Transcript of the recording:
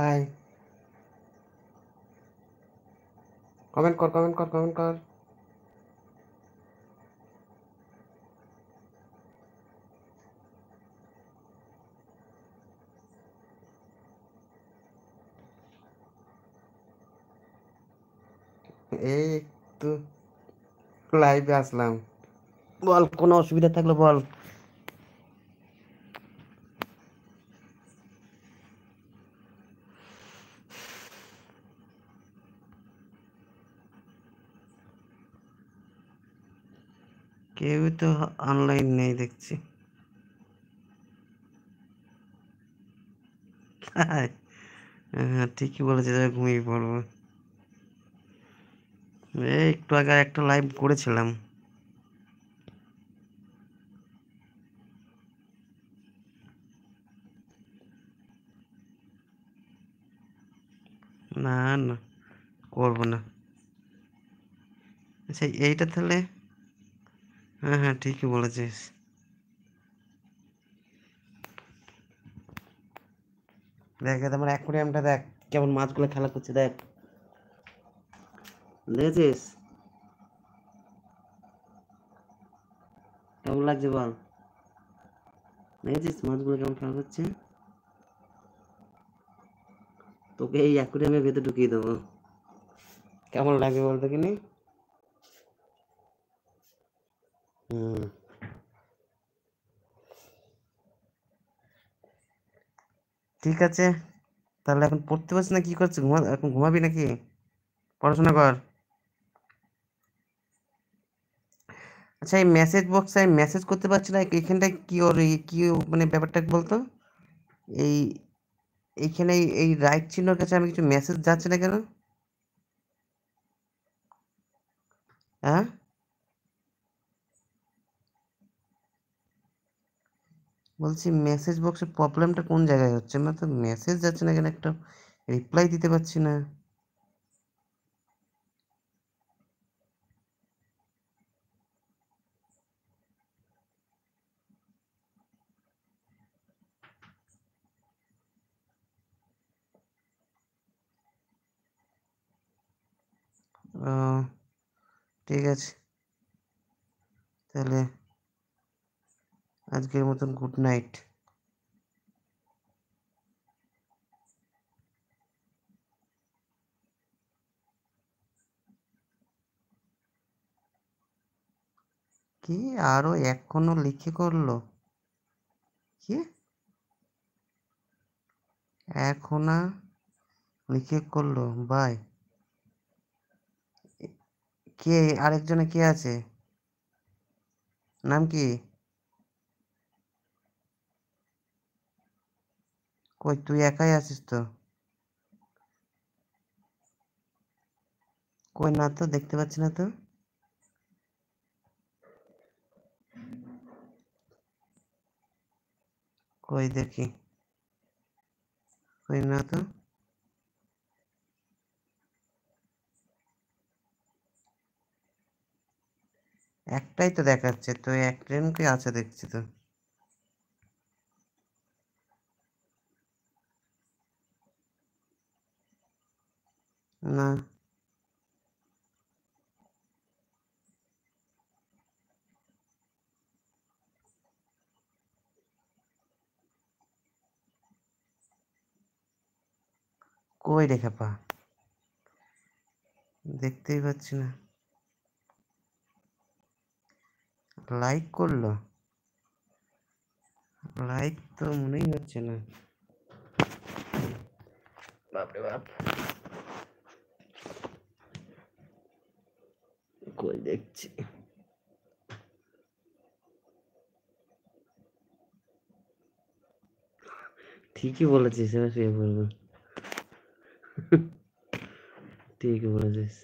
আয়, কমেন্ট কর, কমেন্ট কর, কমেন্ট কর। এই একটু লাইভে আসলাম, বল কোনো অসুবিধা থাকলে বল। কেউই তো অনলাইন নেই দেখছি। হ্যাঁ, ঠিকই বলেছে, ঘুমিয়ে পড়বো। এই একটু আগে একটা লাইভ করেছিলাম। না না, করবো না। আচ্ছা এইটা তাহলে, হ্যাঁ হ্যাঁ ঠিকই বলেছিস। দেখ আমার অ্যাকোয়ারিয়ামটা দেখ, কেমন মাছগুলো খেলা করছে দেখ, দেখেছিস কেমন লাগছে বল? দেখেছিস মাছগুলো কেমন খেলা করছে? তোকে এই অ্যাকোয়ারিয়ামের ভেতর ঢুকিয়ে দেবো, কেমন লাগবে বলতো কিনি? হুম, ঠিক আছে। তাহলে এখন পড়তে পারছিস না, কি করছিস? এখন ঘুমাবি নাকি? পড়াশোনা কর। আচ্ছা এই মেসেজ বক্সে আমি মেসেজ করতে পারছি না, এখানটায় কি ওর কি মানে ব্যাপারটা বলতো? এই এইখানে এই রাইট চিহ্নর কাছে আমি কিছু মেসেজ যাচ্ছে না কেন? হ্যাঁ, বলছি মেসেজ বক্সের প্রবলেমটা কোন জায়গায় হচ্ছে? না তো মেসেজ যাচ্ছে না কেন, একটা রিপ্লাই দিতে পারছি না। ও, ঠিক আছে, তাহলে আজকের মতন গুড নাইট। কি আরো এখনো লিখে করলো? কি এখনা লিখে করলো? বাই, কে আরেকজনে কে আছে? নাম কি? কই তুই একাই আছিস তো? কই না তো, দেখতে পাচ্ছি না তো। কই দেখি, কই না তো। একটাই তো দেখাচ্ছে তো, একজনকে আছে দেখছি তো। না, কই রেখে পা, দেখতেই পাচ্ছি না। লাইক করলো? লাইক তো মনেই হচ্ছে না। বাপরে বাপ, কই দেখছি। ঠিকই বলেছিস, এবার শুয়ে পড়বো। ঠিকই বলেছিস।